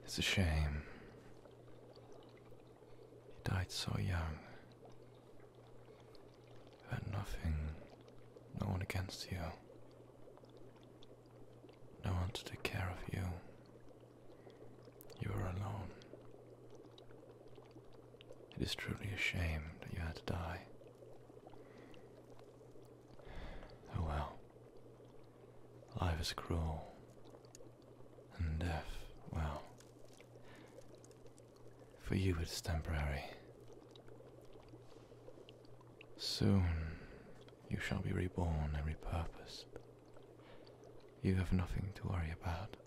It's a shame. He died so young. You had nothing, no one against you. No one to take care of you. You were alone. It is truly a shame that you had to die. Oh well. Life is cruel. And death, well, for you it's temporary. Soon you shall be reborn and repurposed. You have nothing to worry about.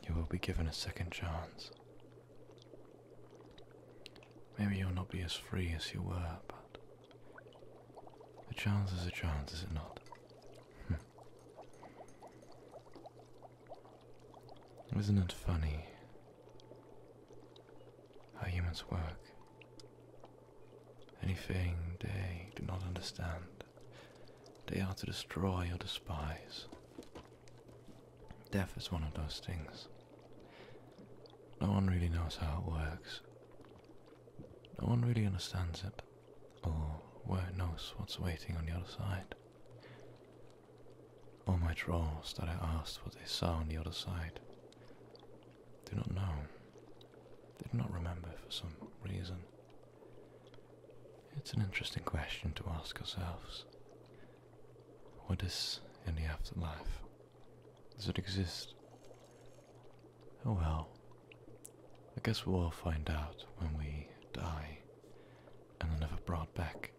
You will be given a second chance. Maybe you'll not be as free as you were, but a chance is a chance, is it not? Isn't it funny how humans work? Anything they do not understand, they are to destroy or despise. Death is one of those things. No one really knows how it works. No one really understands it, or knows what's waiting on the other side. All my trolls that I asked what they saw on the other side do not know. They do not remember for some reason. It's an interesting question to ask ourselves. What is in the afterlife? Does it exist? Oh well. I guess we'll all find out when we die and are never brought back.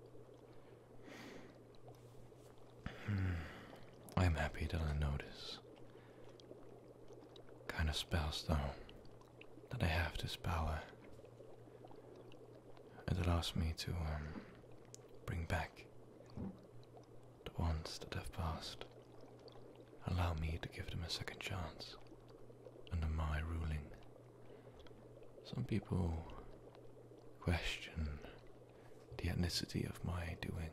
I am happy that I know this. Kind of spells though, that I have this power. It allows me to bring back the ones that have passed. Allow me to give them a second chance under my ruling. Some people question the ethnicity of my doing.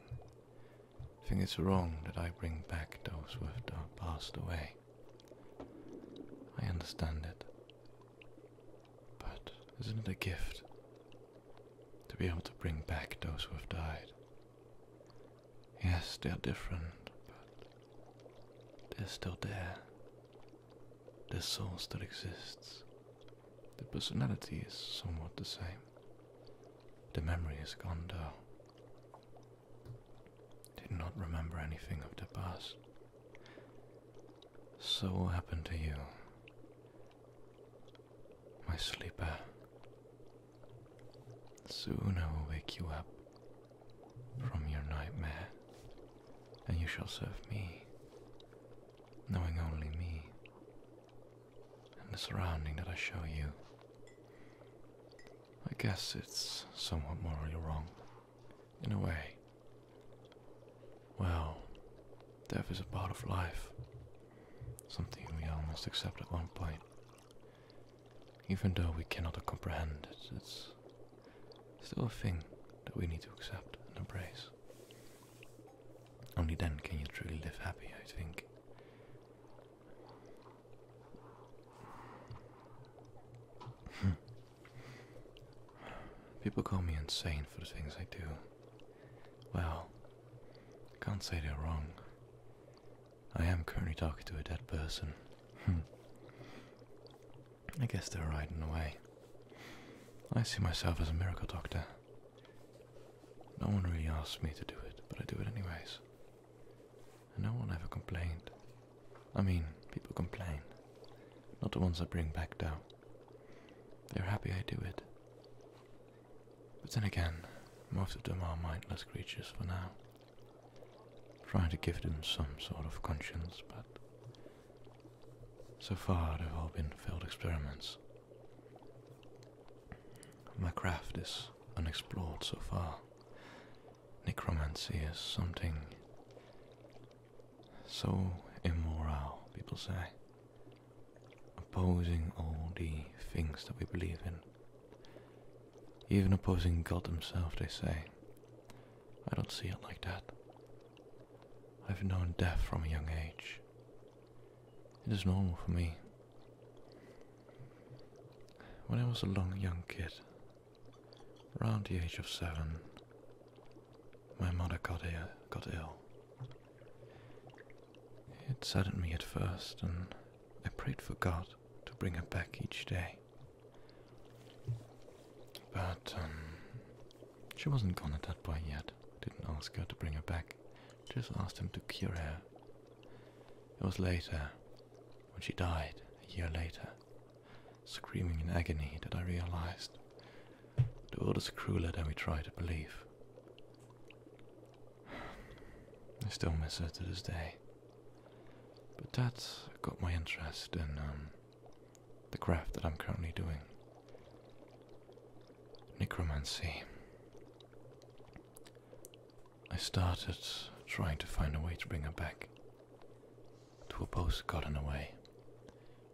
Think it's wrong that I bring back those who have passed away. I understand it. But isn't it a gift to be able to bring back those who have died? Yes, they are different, but they're still there. Their soul still exists. The personality is somewhat the same. The memory is gone though. They do not remember anything of the past. So what will happen to you, my sleeper? Soon I will wake you up from your nightmare, and you shall serve me, knowing only me, and the surrounding that I show you. I guess it's somewhat morally wrong, in a way. Well, death is a part of life, something we all must accept at one point. Even though we cannot comprehend it, it's still a thing that we need to accept and embrace. Only then can you truly live happy, I think. People call me insane for the things I do. Well, I can't say they're wrong. I am currently talking to a dead person. I guess they're right in a way. I see myself as a miracle doctor. No one really asks me to do it, but I do it anyways. And no one ever complained. I mean, people complain. Not the ones I bring back though. They're happy I do it. But then again, most of them are mindless creatures for now. Trying to give them some sort of conscience, but so far they've all been failed experiments. My craft is unexplored so far. Necromancy is something so immoral, people say. Opposing all the things that we believe in. Even opposing God himself, they say. I don't see it like that. I've known death from a young age. It is normal for me. when I was a young kid, around the age of 7, my mother got ill. It saddened me at first, and I prayed for God to bring her back each day. But she wasn't gone at that point yet. I didn't ask her to bring her back, just asked him to cure her. It was later, when she died, a year later, screaming in agony, that I realized the world is crueler than we try to believe. I still miss her to this day. But that got my interest in the craft that I'm currently doing. Necromancy. I started trying to find a way to bring her back. To oppose God in a way.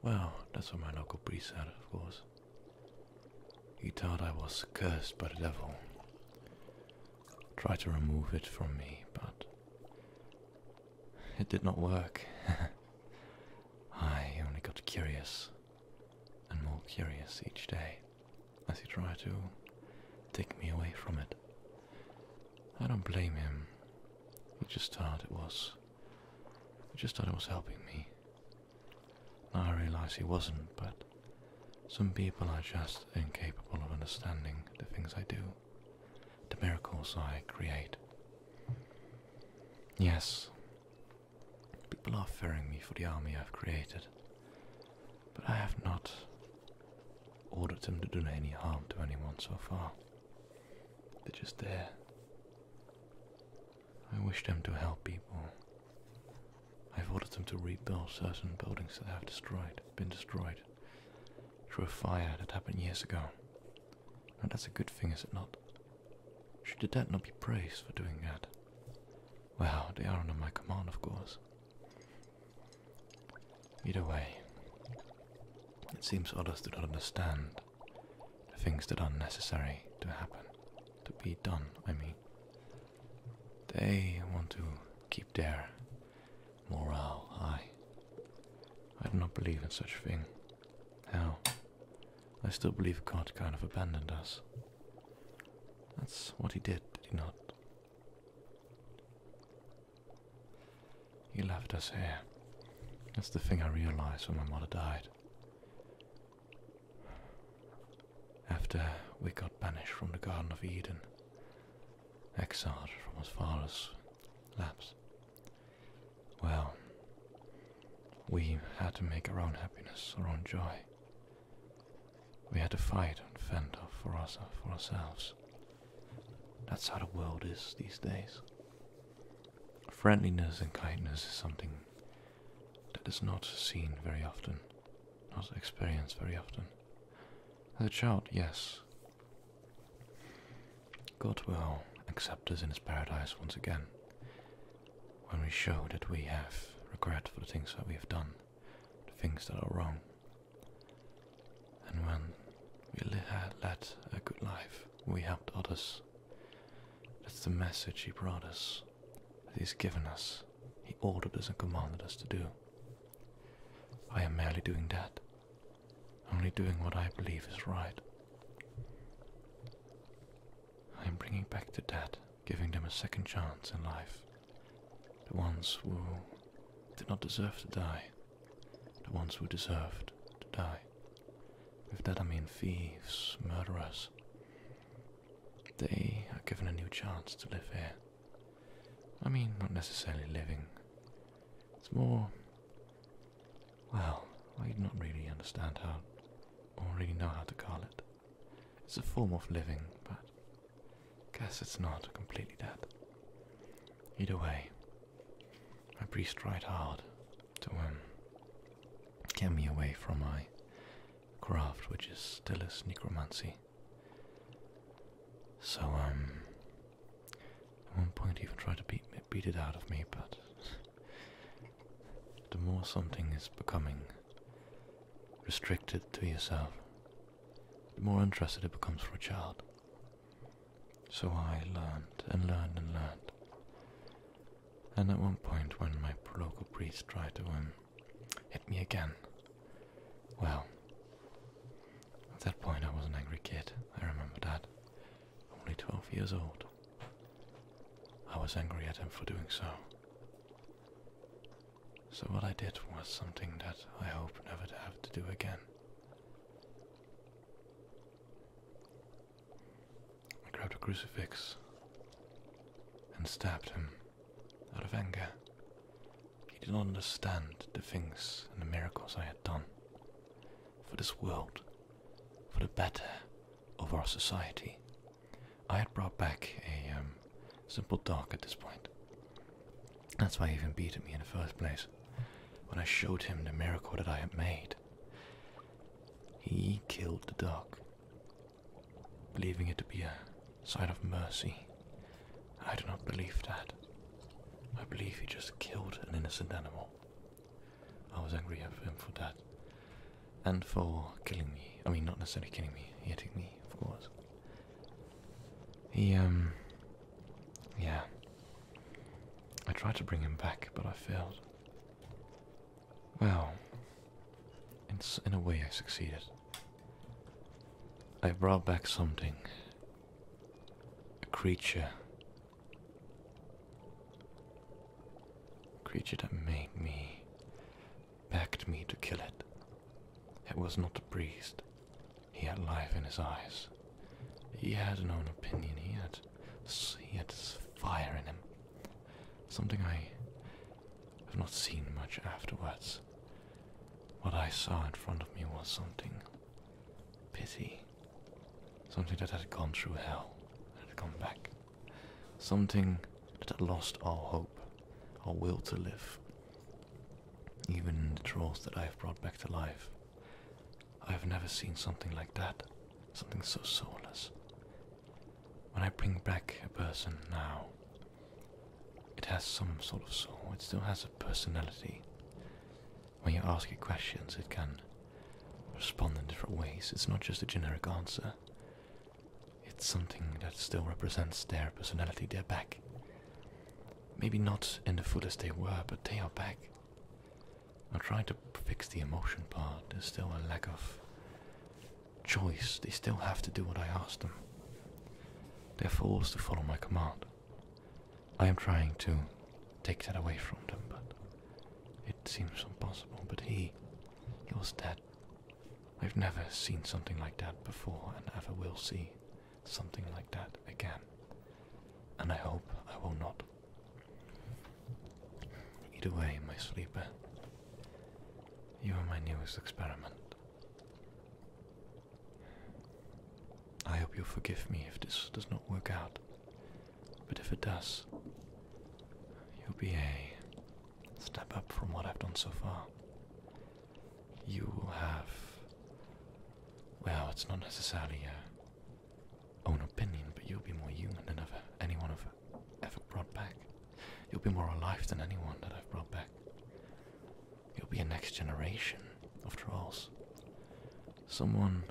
Well, that's what my local priest said, of course. He thought I was cursed by the devil. Tried to remove it from me, but it did not work. I only got curious, and more curious each day, as he tried to take me away from it. I don't blame him. He just thought it was helping me. Now I realize he wasn't, but some people are just incapable of understanding the things I do, the miracles I create. Yes, people are fearing me for the army I've created, but I have not ordered them to do any harm to anyone so far. They're just there. I wish them to help people. I've ordered them to rebuild certain buildings that have been destroyed through a fire that happened years ago. Now that's a good thing, is it not? Should the dead not be praised for doing that? Well, they are under my command, of course. Either way, it seems others do not understand the things that are necessary to happen, to be done, I mean. They want to keep their morale high. I do not believe in such a thing. Hell, I still believe God kind of abandoned us. That's what he did he not? He left us here. That's the thing I realized when my mother died. After we got banished from the Garden of Eden, exiled from his father's laps. Well, we had to make our own happiness, our own joy. We had to fight and fend for ourselves. That's how the world is these days. Friendliness and kindness is something that is not seen very often, not experienced very often. As a child, yes. God will accept us in his paradise once again, when we show that we have regret for the things that we have done, the things that are wrong, and when we led a good life, we helped others. That's the message he brought us, that he's given us, he ordered us and commanded us to do. I am merely doing that, only doing what I believe is right. I am bringing back the dead, giving them a second chance in life. The ones who did not deserve to die, the ones who deserved to die. With that I mean thieves, murderers. They are given a new chance to live here. I mean, not necessarily living. It's more, well, I do not really understand how, or really know how to call it. It's a form of living, but I guess it's not completely that. Either way, my priest tried hard to get me away from my craft, which is still is necromancy. So at one point he even tried to beat it out of me, but the more something is becoming restricted to yourself, the more interested it becomes for a child. So I learned and learned and learned. And at one point when my local priest tried to hit me again, well, At that point I was an angry kid, I remember that. Only 12 years old. I was angry at him for doing so. So what I did was something that I hope never to have to do again. I grabbed a crucifix and stabbed him out of anger. He did not understand the things and the miracles I had done for this world, for the better of our society. I had brought back a simple dog at this point. That's why he even beat me in the first place. When I showed him the miracle that I had made, he killed the dog, believing it to be a sign of mercy. I do not believe that. I believe he just killed an innocent animal. I was angry at him for that. And for killing me. I mean, not necessarily killing me, hitting me, of course. Yeah. I tried to bring him back, but I failed. Well, in a way I succeeded. I brought back something. A creature. A creature that made me, begged me to kill it. It was not the priest. He had life in his eyes. He had an own opinion. He had this fire in him. Something I have not seen much afterwards. What I saw in front of me was something pity. Something that had gone through hell and had come back. Something that had lost all hope, all will to live. Even in the trolls that I have brought back to life, I have never seen something like that. Something so soulless. When I bring back a person now, it has some sort of soul. It still has a personality. When you ask it questions, it can respond in different ways. It's not just a generic answer. It's something that still represents their personality. They're back. Maybe not in the fullest they were, but they are back. I'm trying to fix the emotion part. There's still a lack of choice. They still have to do what I ask them. They're forced to follow my command. I am trying to take that away from them, but it seems impossible. But he was dead. I've never seen something like that before, and never will see something like that again. And I hope I will not. Either way, my sleeper, you are my newest experiment. I hope you'll forgive me if this does not work out. But if it does, you'll be a step up from what I've done so far. You will have, well, it's not necessarily your own opinion, but you'll be more human than anyone I've ever brought back. You'll be more alive than anyone that I've brought back. You'll be a next generation of trolls. Someone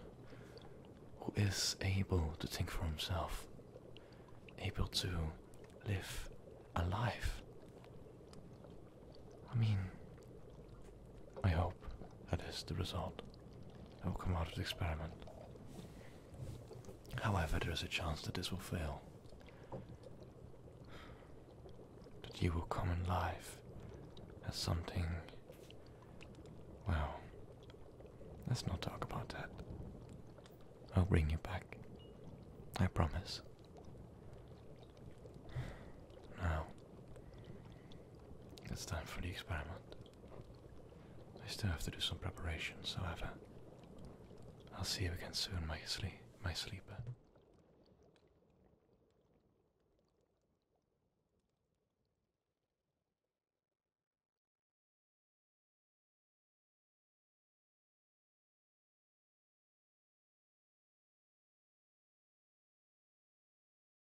who is able to think for himself, able to live a life. I mean, I hope that is the result that will come out of the experiment. However, there is a chance that this will fail. That you will come in life as something, well, let's not talk about that. I'll bring you back. I promise. Now, it's time for the experiment. I still have to do some preparations, however. I'll see you again soon, my sleeper.